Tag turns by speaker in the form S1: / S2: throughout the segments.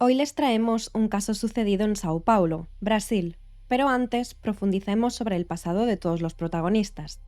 S1: Hoy les traemos un caso sucedido en Sao Paulo, Brasil, pero antes profundicemos sobre el pasado de todos los protagonistas.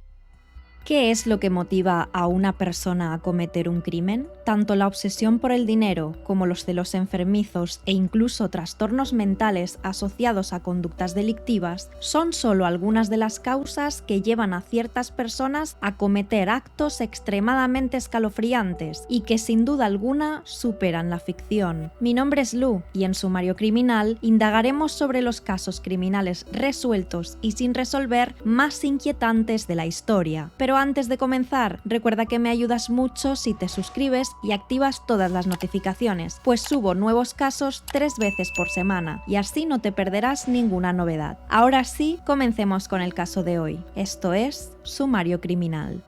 S1: ¿Qué es lo que motiva a una persona a cometer un crimen? Tanto la obsesión por el dinero como los celos enfermizos e incluso trastornos mentales asociados a conductas delictivas son solo algunas de las causas que llevan a ciertas personas a cometer actos extremadamente escalofriantes y que sin duda alguna superan la ficción. Mi nombre es Lu y en Sumario Criminal indagaremos sobre los casos criminales resueltos y sin resolver más inquietantes de la historia. Pero antes de comenzar, recuerda que me ayudas mucho si te suscribes y activas todas las notificaciones, pues subo nuevos casos 3 veces por semana y así no te perderás ninguna novedad. Ahora sí, comencemos con el caso de hoy. Esto es Sumario Criminal.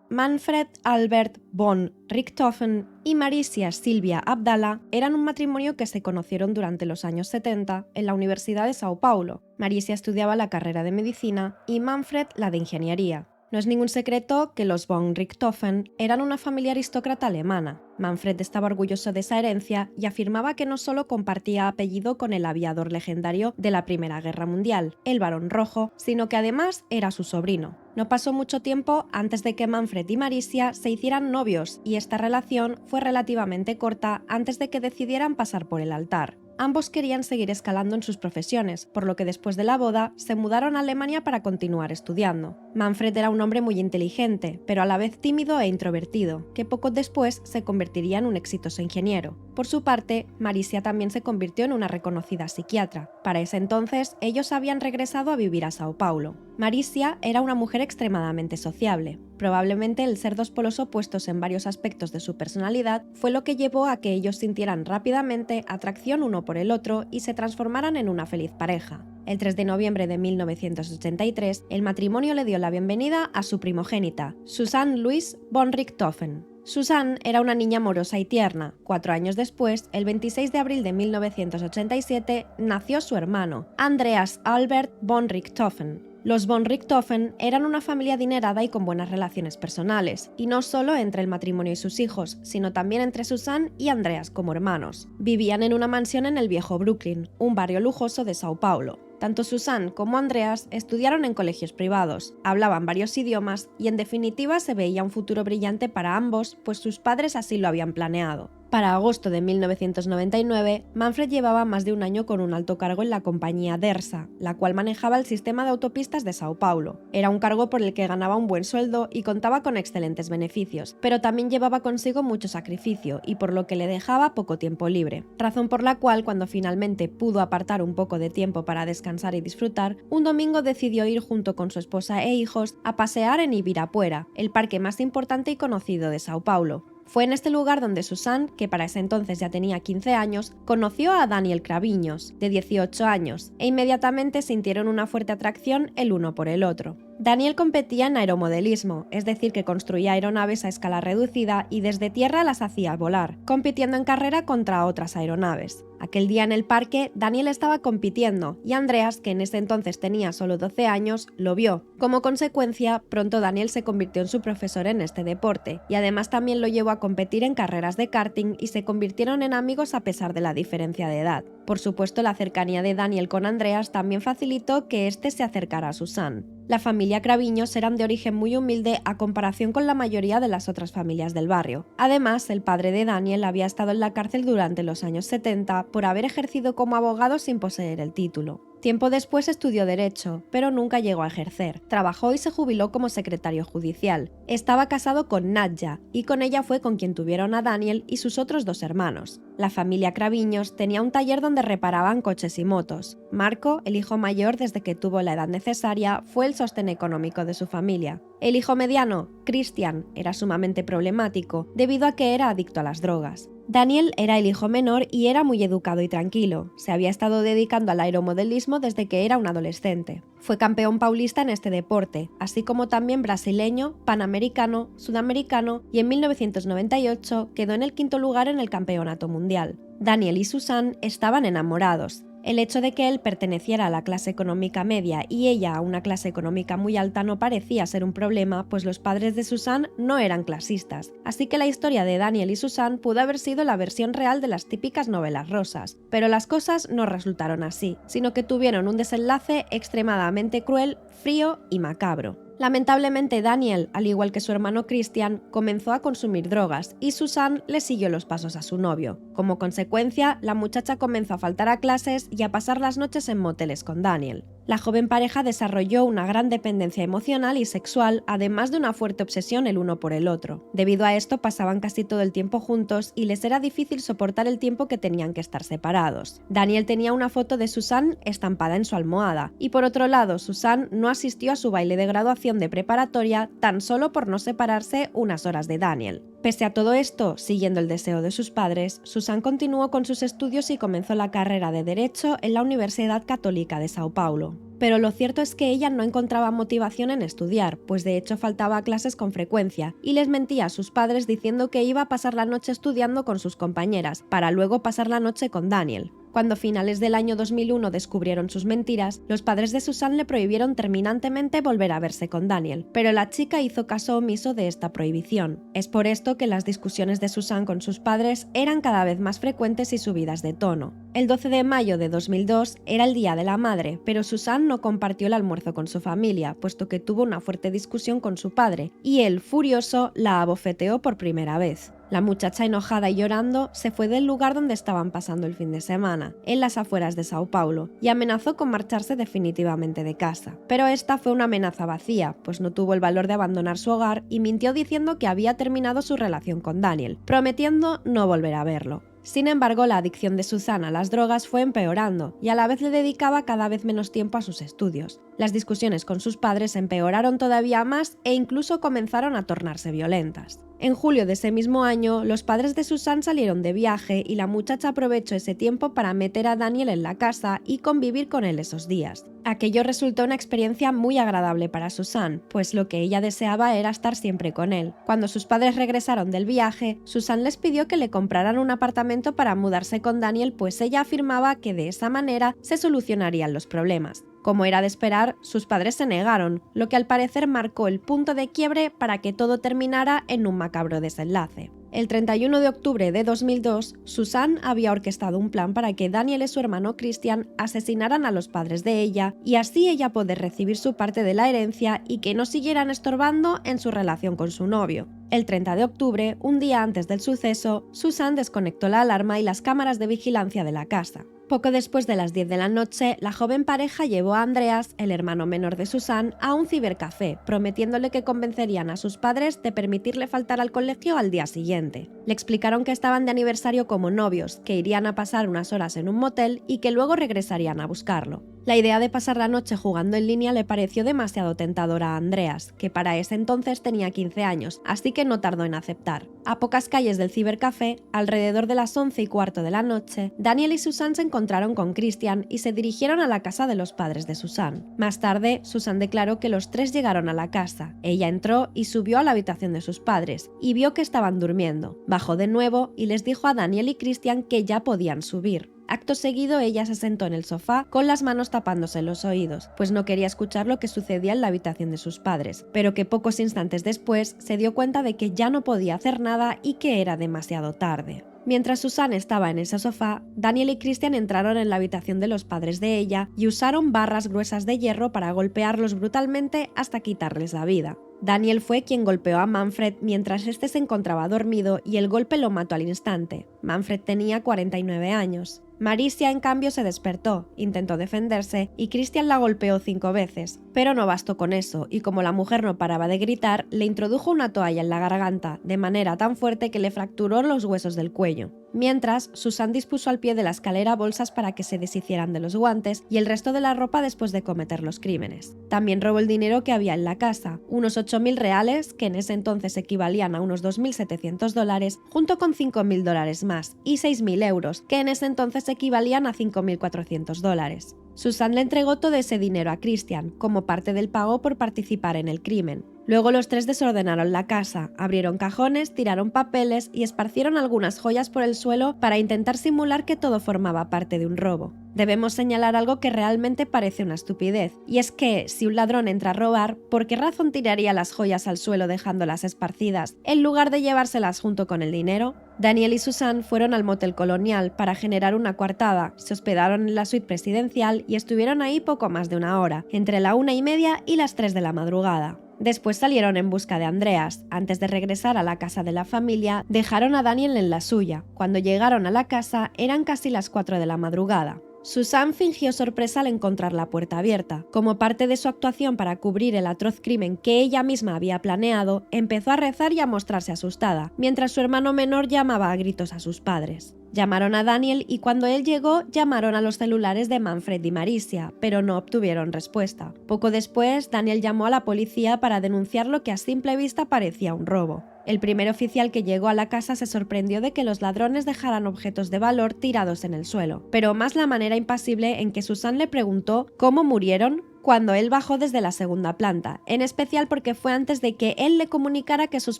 S1: Manfred Albert von Richthofen y Marisia Silvia Abdala eran un matrimonio que se conocieron durante los años 70 en la Universidad de Sao Paulo. Marisia estudiaba la carrera de medicina y Manfred la de ingeniería. No es ningún secreto que los von Richthofen eran una familia aristócrata alemana. Manfred estaba orgulloso de esa herencia y afirmaba que no solo compartía apellido con el aviador legendario de la Primera Guerra Mundial, el Barón Rojo, sino que además era su sobrino. No pasó mucho tiempo antes de que Manfred y Marisia se hicieran novios y esta relación fue relativamente corta antes de que decidieran pasar por el altar. Ambos querían seguir escalando en sus profesiones, por lo que después de la boda se mudaron a Alemania para continuar estudiando. Manfred era un hombre muy inteligente, pero a la vez tímido e introvertido, que poco después se convertiría en un exitoso ingeniero. Por su parte, Marisia también se convirtió en una reconocida psiquiatra. Para ese entonces, ellos habían regresado a vivir a Sao Paulo. Marisia era una mujer extremadamente sociable. Probablemente el ser dos polos opuestos en varios aspectos de su personalidad fue lo que llevó a que ellos sintieran rápidamente atracción uno por el otro y se transformaran en una feliz pareja. El 3 de noviembre de 1983, el matrimonio le dio la bienvenida a su primogénita, Susanne Louise von Richthofen. Susanne era una niña amorosa y tierna. 4 años después, el 26 de abril de 1987, nació su hermano, Andreas Albert von Richthofen. Los von Richthofen eran una familia adinerada y con buenas relaciones personales, y no solo entre el matrimonio y sus hijos, sino también entre Susanne y Andreas como hermanos. Vivían en una mansión en el viejo Brooklyn, un barrio lujoso de Sao Paulo. Tanto Susanne como Andreas estudiaron en colegios privados, hablaban varios idiomas y en definitiva se veía un futuro brillante para ambos, pues sus padres así lo habían planeado. Para agosto de 1999, Manfred llevaba más de un año con un alto cargo en la compañía Dersa, la cual manejaba el sistema de autopistas de Sao Paulo. Era un cargo por el que ganaba un buen sueldo y contaba con excelentes beneficios, pero también llevaba consigo mucho sacrificio y por lo que le dejaba poco tiempo libre. Razón por la cual, cuando finalmente pudo apartar un poco de tiempo para descansar y disfrutar, un domingo decidió ir junto con su esposa e hijos a pasear en Ibirapuera, el parque más importante y conocido de Sao Paulo. Fue en este lugar donde Susanne, que para ese entonces ya tenía 15 años, conoció a Daniel Craviños, de 18 años, e inmediatamente sintieron una fuerte atracción el uno por el otro. Daniel competía en aeromodelismo, es decir, que construía aeronaves a escala reducida y desde tierra las hacía volar, compitiendo en carrera contra otras aeronaves. Aquel día en el parque, Daniel estaba compitiendo y Andreas, que en ese entonces tenía solo 12 años, lo vio. Como consecuencia, pronto Daniel se convirtió en su profesor en este deporte y además también lo llevó a competir en carreras de karting y se convirtieron en amigos a pesar de la diferencia de edad. Por supuesto, la cercanía de Daniel con Andreas también facilitó que éste se acercara a Susanne. La familia Craviños eran de origen muy humilde a comparación con la mayoría de las otras familias del barrio. Además, el padre de Daniel había estado en la cárcel durante los años 70 por haber ejercido como abogado sin poseer el título. Tiempo después estudió Derecho, pero nunca llegó a ejercer. Trabajó y se jubiló como secretario judicial. Estaba casado con Nadja, y con ella fue con quien tuvieron a Daniel y sus otros 2 hermanos. La familia Craviños tenía un taller donde reparaban coches y motos. Marco, el hijo mayor desde que tuvo la edad necesaria, fue el sostén económico de su familia. El hijo mediano, Christian, era sumamente problemático, debido a que era adicto a las drogas. Daniel era el hijo menor y era muy educado y tranquilo. Se había estado dedicando al aeromodelismo desde que era un adolescente. Fue campeón paulista en este deporte, así como también brasileño, panamericano, sudamericano y en 1998 quedó en el 5º lugar en el campeonato mundial. Daniel y Susanne estaban enamorados. El hecho de que él perteneciera a la clase económica media y ella a una clase económica muy alta no parecía ser un problema, pues los padres de Susan no eran clasistas, así que la historia de Daniel y Susan pudo haber sido la versión real de las típicas novelas rosas, pero las cosas no resultaron así, sino que tuvieron un desenlace extremadamente cruel, frío y macabro. Lamentablemente Daniel, al igual que su hermano Christian, comenzó a consumir drogas y Susan le siguió los pasos a su novio. Como consecuencia, la muchacha comenzó a faltar a clases y a pasar las noches en moteles con Daniel. La joven pareja desarrolló una gran dependencia emocional y sexual, además de una fuerte obsesión el uno por el otro. Debido a esto pasaban casi todo el tiempo juntos y les era difícil soportar el tiempo que tenían que estar separados. Daniel tenía una foto de Susan estampada en su almohada, y por otro lado Susan no asistió a su baile de graduación de preparatoria tan solo por no separarse unas horas de Daniel. Pese a todo esto, siguiendo el deseo de sus padres, Susan continuó con sus estudios y comenzó la carrera de Derecho en la Universidad Católica de Sao Paulo. Pero lo cierto es que ella no encontraba motivación en estudiar, pues de hecho faltaba a clases con frecuencia, y les mentía a sus padres diciendo que iba a pasar la noche estudiando con sus compañeras, para luego pasar la noche con Daniel. Cuando a finales del año 2001 descubrieron sus mentiras, los padres de Susan le prohibieron terminantemente volver a verse con Daniel, pero la chica hizo caso omiso de esta prohibición. Es por esto que las discusiones de Susan con sus padres eran cada vez más frecuentes y subidas de tono. El 12 de mayo de 2002 era el Día de la Madre, pero Susan no compartió el almuerzo con su familia, puesto que tuvo una fuerte discusión con su padre, y él, furioso, la abofeteó por primera vez. La muchacha, enojada y llorando, se fue del lugar donde estaban pasando el fin de semana, en las afueras de Sao Paulo, y amenazó con marcharse definitivamente de casa. Pero esta fue una amenaza vacía, pues no tuvo el valor de abandonar su hogar y mintió diciendo que había terminado su relación con Daniel, prometiendo no volver a verlo. Sin embargo, la adicción de Susan a las drogas fue empeorando y a la vez le dedicaba cada vez menos tiempo a sus estudios. Las discusiones con sus padres empeoraron todavía más e incluso comenzaron a tornarse violentas. En julio de ese mismo año, los padres de Susan salieron de viaje y la muchacha aprovechó ese tiempo para meter a Daniel en la casa y convivir con él esos días. Aquello resultó una experiencia muy agradable para Susan, pues lo que ella deseaba era estar siempre con él. Cuando sus padres regresaron del viaje, Susan les pidió que le compraran un apartamento para mudarse con Daniel, pues ella afirmaba que de esa manera se solucionarían los problemas. Como era de esperar, sus padres se negaron, lo que al parecer marcó el punto de quiebre para que todo terminara en un macabro desenlace. El 31 de octubre de 2002, Susan había orquestado un plan para que Daniel y su hermano Christian asesinaran a los padres de ella y así ella poder recibir su parte de la herencia y que no siguieran estorbando en su relación con su novio. El 30 de octubre, un día antes del suceso, Susan desconectó la alarma y las cámaras de vigilancia de la casa. Poco después de las 10 de la noche, la joven pareja llevó a Andreas, el hermano menor de Susan, a un cibercafé, prometiéndole que convencerían a sus padres de permitirle faltar al colegio al día siguiente. Le explicaron que estaban de aniversario como novios, que irían a pasar unas horas en un motel y que luego regresarían a buscarlo. La idea de pasar la noche jugando en línea le pareció demasiado tentadora a Andreas, que para ese entonces tenía 15 años, así que no tardó en aceptar. A pocas calles del cibercafé, alrededor de las 11:15 de la noche, Daniel y Susan se encontraron con Christian y se dirigieron a la casa de los padres de Susan. Más tarde, Susan declaró que los tres llegaron a la casa. Ella entró y subió a la habitación de sus padres, y vio que estaban durmiendo. Bajó de nuevo y les dijo a Daniel y Christian que ya podían subir. Acto seguido, ella se sentó en el sofá con las manos tapándose los oídos, pues no quería escuchar lo que sucedía en la habitación de sus padres, pero que pocos instantes después se dio cuenta de que ya no podía hacer nada y que era demasiado tarde. Mientras Susan estaba en ese sofá, Daniel y Christian entraron en la habitación de los padres de ella y usaron barras gruesas de hierro para golpearlos brutalmente hasta quitarles la vida. Daniel fue quien golpeó a Manfred mientras este se encontraba dormido y el golpe lo mató al instante. Manfred tenía 49 años. Marisia, en cambio, se despertó, intentó defenderse y Christian la golpeó 5 veces. Pero no bastó con eso, y como la mujer no paraba de gritar, le introdujo una toalla en la garganta, de manera tan fuerte que le fracturó los huesos del cuello. Mientras, Susan dispuso al pie de la escalera bolsas para que se deshicieran de los guantes y el resto de la ropa después de cometer los crímenes. También robó el dinero que había en la casa, unos 8.000 reales, que en ese entonces equivalían a unos 2.700 dólares, junto con 5.000 dólares más, y 6.000 euros, que en ese entonces equivalían a 5.400 dólares. Susan le entregó todo ese dinero a Christian, como parte del pago por participar en el crimen. Luego los tres desordenaron la casa, abrieron cajones, tiraron papeles y esparcieron algunas joyas por el suelo para intentar simular que todo formaba parte de un robo. Debemos señalar algo que realmente parece una estupidez, y es que si un ladrón entra a robar, ¿por qué razón tiraría las joyas al suelo dejándolas esparcidas, en lugar de llevárselas junto con el dinero? Daniel y Susan fueron al Motel Colonial para generar una coartada, se hospedaron en la suite presidencial y estuvieron ahí poco más de una hora, entre la 1:30 y las 3 de la madrugada. Después salieron en busca de Andreas. Antes de regresar a la casa de la familia, dejaron a Daniel en la suya. Cuando llegaron a la casa, eran casi las 4 de la madrugada. Susan fingió sorpresa al encontrar la puerta abierta. Como parte de su actuación para cubrir el atroz crimen que ella misma había planeado, empezó a rezar y a mostrarse asustada, mientras su hermano menor llamaba a gritos a sus padres. Llamaron a Daniel y cuando él llegó, llamaron a los celulares de Manfred y Marisia, pero no obtuvieron respuesta. Poco después, Daniel llamó a la policía para denunciar lo que a simple vista parecía un robo. El primer oficial que llegó a la casa se sorprendió de que los ladrones dejaran objetos de valor tirados en el suelo, pero más la manera impasible en que Susan le preguntó cómo murieron cuando él bajó desde la segunda planta, en especial porque fue antes de que él le comunicara que sus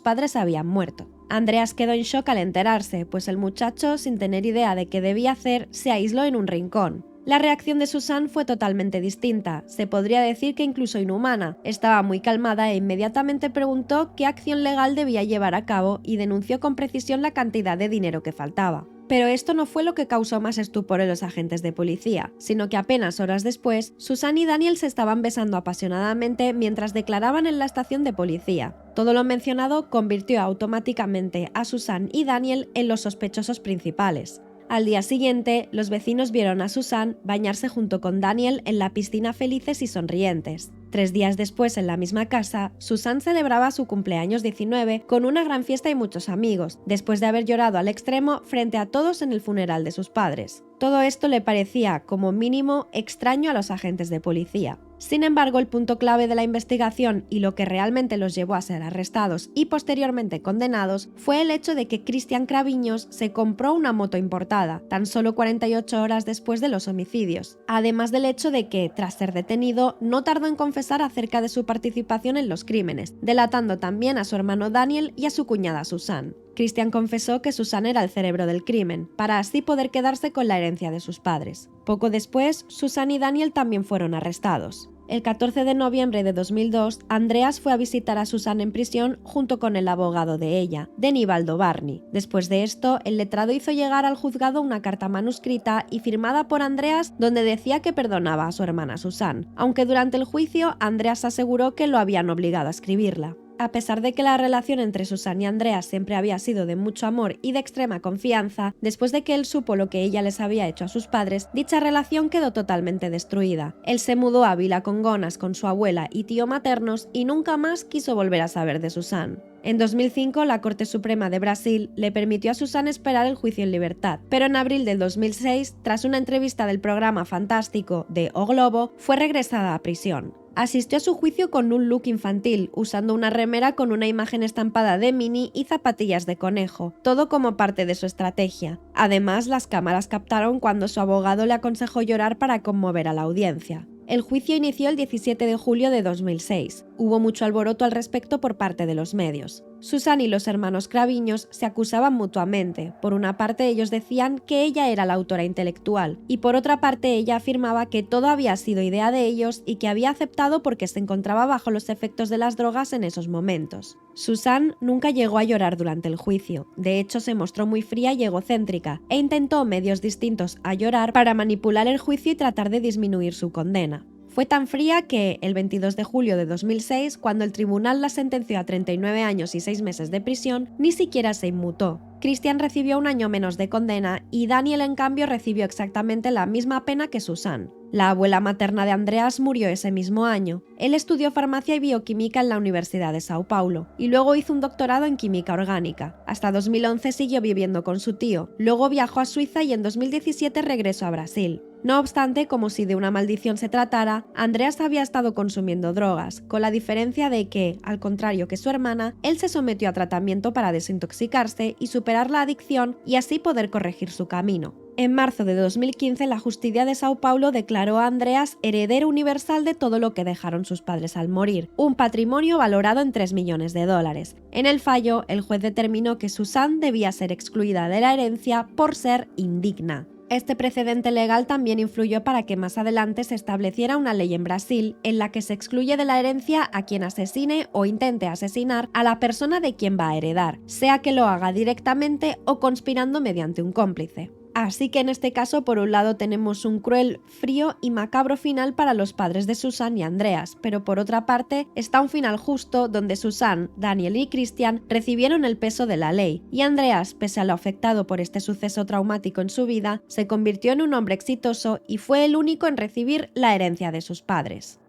S1: padres habían muerto. Andreas quedó en shock al enterarse, pues el muchacho, sin tener idea de qué debía hacer, se aisló en un rincón. La reacción de Susan fue totalmente distinta, se podría decir que incluso inhumana. Estaba muy calmada e inmediatamente preguntó qué acción legal debía llevar a cabo y denunció con precisión la cantidad de dinero que faltaba. Pero esto no fue lo que causó más estupor en los agentes de policía, sino que apenas horas después, Susan y Daniel se estaban besando apasionadamente mientras declaraban en la estación de policía. Todo lo mencionado convirtió automáticamente a Susan y Daniel en los sospechosos principales. Al día siguiente, los vecinos vieron a Susan bañarse junto con Daniel en la piscina felices y sonrientes. 3 días después, en la misma casa, Susan celebraba su cumpleaños 19 con una gran fiesta y muchos amigos, después de haber llorado al extremo frente a todos en el funeral de sus padres. Todo esto le parecía, como mínimo, extraño a los agentes de policía. Sin embargo, el punto clave de la investigación y lo que realmente los llevó a ser arrestados y posteriormente condenados fue el hecho de que Cristian Craviños se compró una moto importada, tan solo 48 horas después de los homicidios, además del hecho de que, tras ser detenido, no tardó en confesar acerca de su participación en los crímenes, delatando también a su hermano Daniel y a su cuñada Susan. Cristian confesó que Susan era el cerebro del crimen, para así poder quedarse con la herencia de sus padres. Poco después, Susan y Daniel también fueron arrestados. El 14 de noviembre de 2002, Andreas fue a visitar a Susan en prisión junto con el abogado de ella, Denibaldo Barney. Después de esto, el letrado hizo llegar al juzgado una carta manuscrita y firmada por Andreas donde decía que perdonaba a su hermana Susan, aunque durante el juicio Andreas aseguró que lo habían obligado a escribirla. A pesar de que la relación entre Susan y Andreas siempre había sido de mucho amor y de extrema confianza, después de que él supo lo que ella les había hecho a sus padres, dicha relación quedó totalmente destruida. Él se mudó a Vila Congonas con su abuela y tío maternos y nunca más quiso volver a saber de Susan. En 2005, la Corte Suprema de Brasil le permitió a Susan esperar el juicio en libertad, pero en abril del 2006, tras una entrevista del programa Fantástico de O Globo, fue regresada a prisión. Asistió a su juicio con un look infantil, usando una remera con una imagen estampada de Minnie y zapatillas de conejo, todo como parte de su estrategia. Además, las cámaras captaron cuando su abogado le aconsejó llorar para conmover a la audiencia. El juicio inició el 17 de julio de 2006. Hubo mucho alboroto al respecto por parte de los medios. Susan y los hermanos Craviños se acusaban mutuamente. Por una parte, ellos decían que ella era la autora intelectual, y por otra parte, ella afirmaba que todo había sido idea de ellos y que había aceptado porque se encontraba bajo los efectos de las drogas en esos momentos. Susan nunca llegó a llorar durante el juicio. De hecho, se mostró muy fría y egocéntrica, e intentó medios distintos a llorar para manipular el juicio y tratar de disminuir su condena. Fue tan fría que, el 22 de julio de 2006, cuando el tribunal la sentenció a 39 años y 6 meses de prisión, ni siquiera se inmutó. Cristian recibió 1 año menos de condena y Daniel, en cambio, recibió exactamente la misma pena que Susan. La abuela materna de Andreas murió ese mismo año. Él estudió farmacia y bioquímica en la Universidad de Sao Paulo y luego hizo un doctorado en química orgánica. Hasta 2011 siguió viviendo con su tío, luego viajó a Suiza y en 2017 regresó a Brasil. No obstante, como si de una maldición se tratara, Andreas había estado consumiendo drogas, con la diferencia de que, al contrario que su hermana, él se sometió a tratamiento para desintoxicarse y superar la adicción y así poder corregir su camino. En marzo de 2015, la justicia de Sao Paulo declaró a Andreas heredero universal de todo lo que dejaron sus padres al morir, un patrimonio valorado en 3 millones de dólares. En el fallo, el juez determinó que Susan debía ser excluida de la herencia por ser indigna. Este precedente legal también influyó para que más adelante se estableciera una ley en Brasil en la que se excluye de la herencia a quien asesine o intente asesinar a la persona de quien va a heredar, sea que lo haga directamente o conspirando mediante un cómplice. Así que en este caso, por un lado tenemos un cruel, frío y macabro final para los padres de Susan y Andreas, pero por otra parte está un final justo donde Susan, Daniel y Christian recibieron el peso de la ley, y Andreas, pese a lo afectado por este suceso traumático en su vida, se convirtió en un hombre exitoso y fue el único en recibir la herencia de sus padres.